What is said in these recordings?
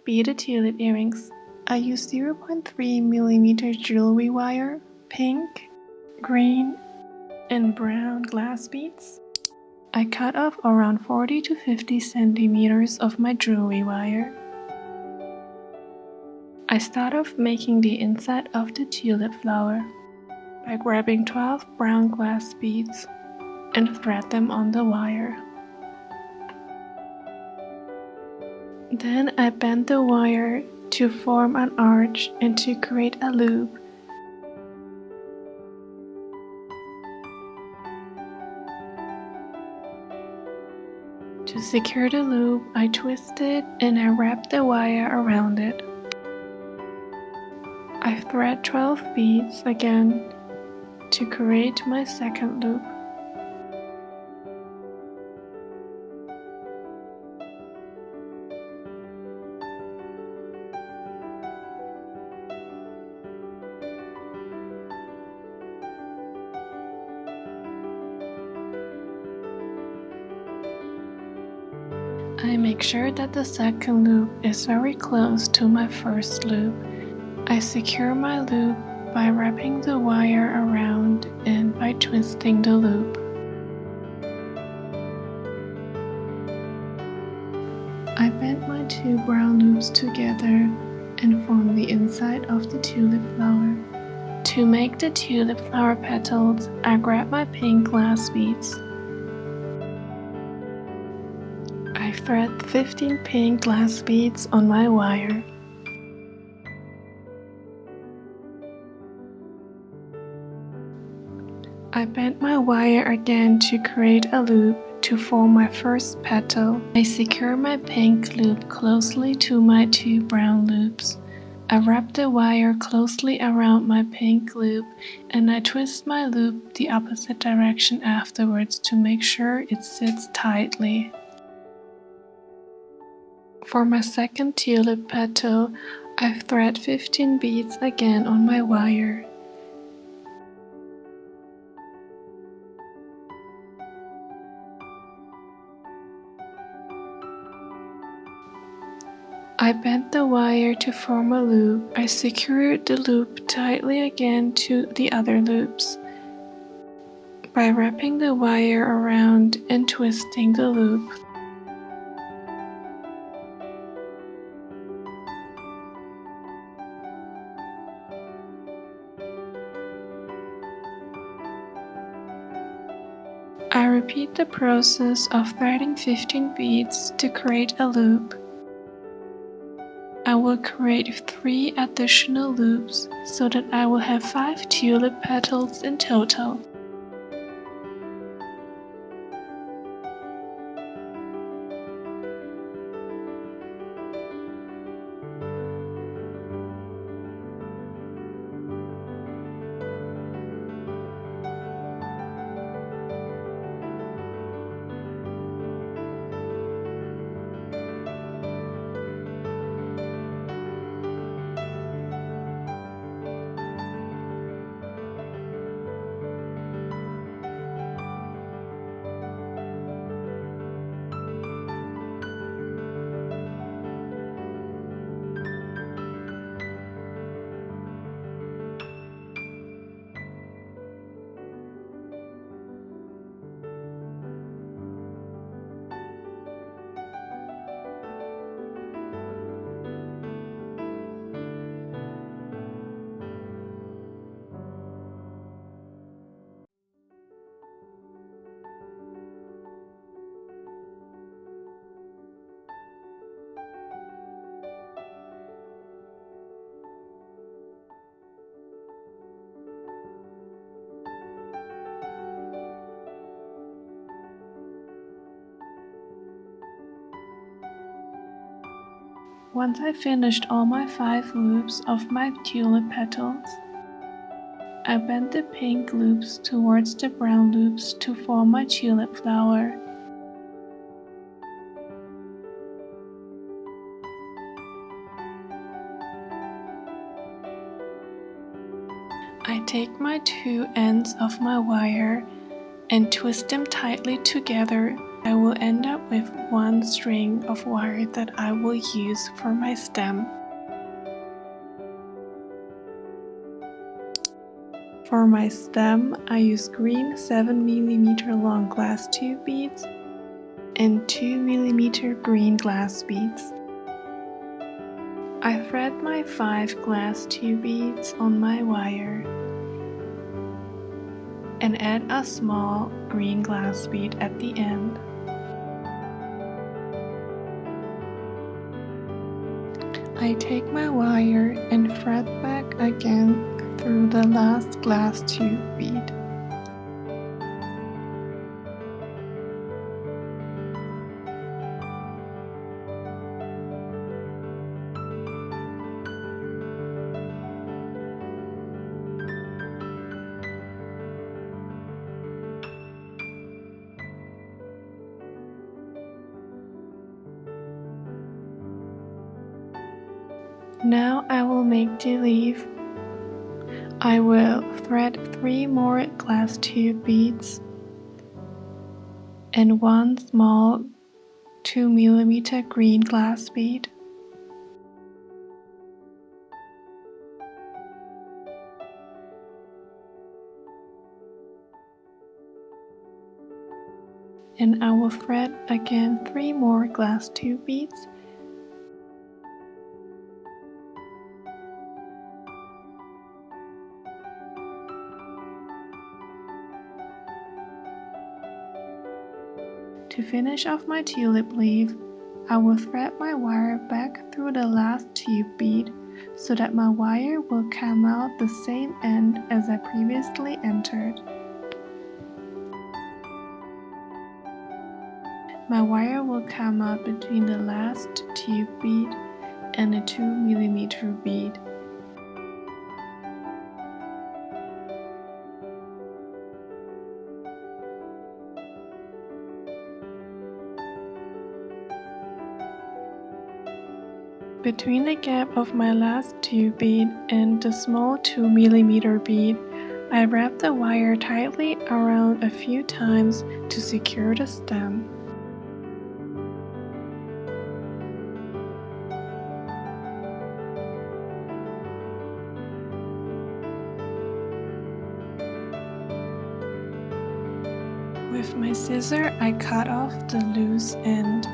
beaded tulip earrings. I use 0.3mm jewelry wire, pink, green, and brown glass beads. I cut off around 40 to 50 centimeters of my jewelry wire. I start off making the inside of the tulip flower by grabbing 12 brown glass beads and thread them on the wire. Then I bend the wire to form an arch and to create a loop. To secure the loop, I twist it and I wrap the wire around it. I thread 12 beads again to create my second loop. I make sure that the second loop is very close to my first loop. I secure my loop by wrapping the wire around and by twisting the loop. I bend my two brown loops together and form the inside of the tulip flower. To make the tulip flower petals, I grab my pink glass beads. I thread 15 pink glass beads on my wire. I bend my wire again to create a loop to form my first petal. I secure my pink loop closely to my two brown loops. I wrap the wire closely around my pink loop and I twist my loop the opposite direction afterwards to make sure it sits tightly. For my second tulip petal, I thread 15 beads again on my wire. I bent the wire to form a loop. I secured the loop tightly again to the other loops by wrapping the wire around and twisting the loop. I repeat the process of threading 15 beads to create a loop. I will create 3 additional loops so that I will have 5 tulip petals in total. Once I finished all my 5 loops of my tulip petals, I bend the pink loops towards the brown loops to form my tulip flower. I take my 2 ends of my wire and twist them tightly together I will end up with one string of wire that I will use for my stem. For my stem, I use green 7mm long glass tube beads and 2mm green glass beads. I thread my 5 glass tube beads on my wire and add a small green glass bead at the end. I take my wire and thread back again through the last glass tube bead. Now I will make the leaf. I will thread 3 more glass tube beads and 1 small 2mm green glass bead. And I will thread again 3 more glass tube beads. To finish off my tulip leaf, I will thread my wire back through the last tube bead so that my wire will come out the same end as I previously entered. My wire will come out between the last tube bead and a 2mm bead. Between the gap of my last tube bead and the small 2mm bead, I wrap the wire tightly around a few times to secure the stem. With my scissor, I cut off the loose end.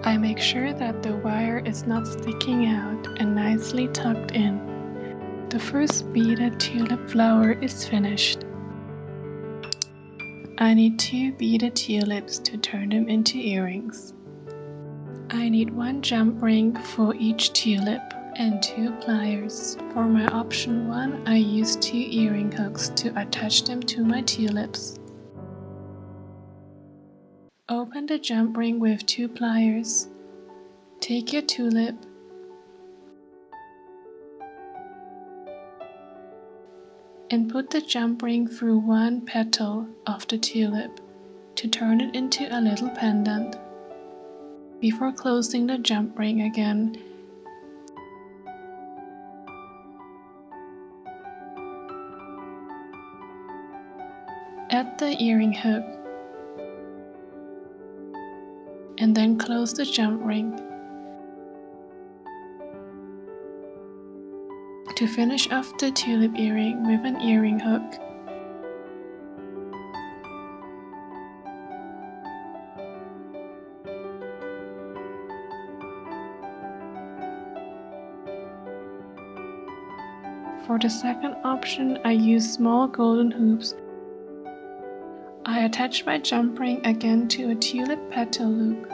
I make sure that the wire is not sticking out and nicely tucked in. The first beaded tulip flower is finished. I need 2 beaded tulips to turn them into earrings. I need 1 jump ring for each tulip and 2 pliers. For my option 1, I use 2 earring hooks to attach them to my tulips. Open the jump ring with 2 pliers. Take your tulip and put the jump ring through 1 petal of the tulip to turn it into a little pendant. Before closing the jump ring again, add the earring hook and then close the jump ring. To finish off the tulip earring with an earring hook, for the second option, I use small golden hoops. I attach my jump ring again to a tulip petal loop.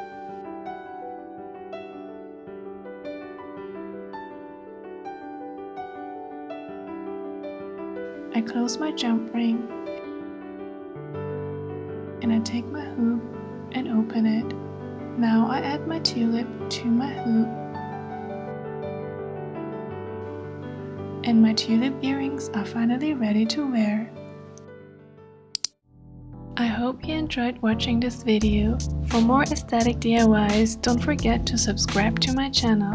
I close my jump ring and I take my hoop and open it. Now I add my tulip to my hoop and my tulip earrings are finally ready to wear. I hope you enjoyed watching this video. For more aesthetic DIYs, don't forget to subscribe to my channel.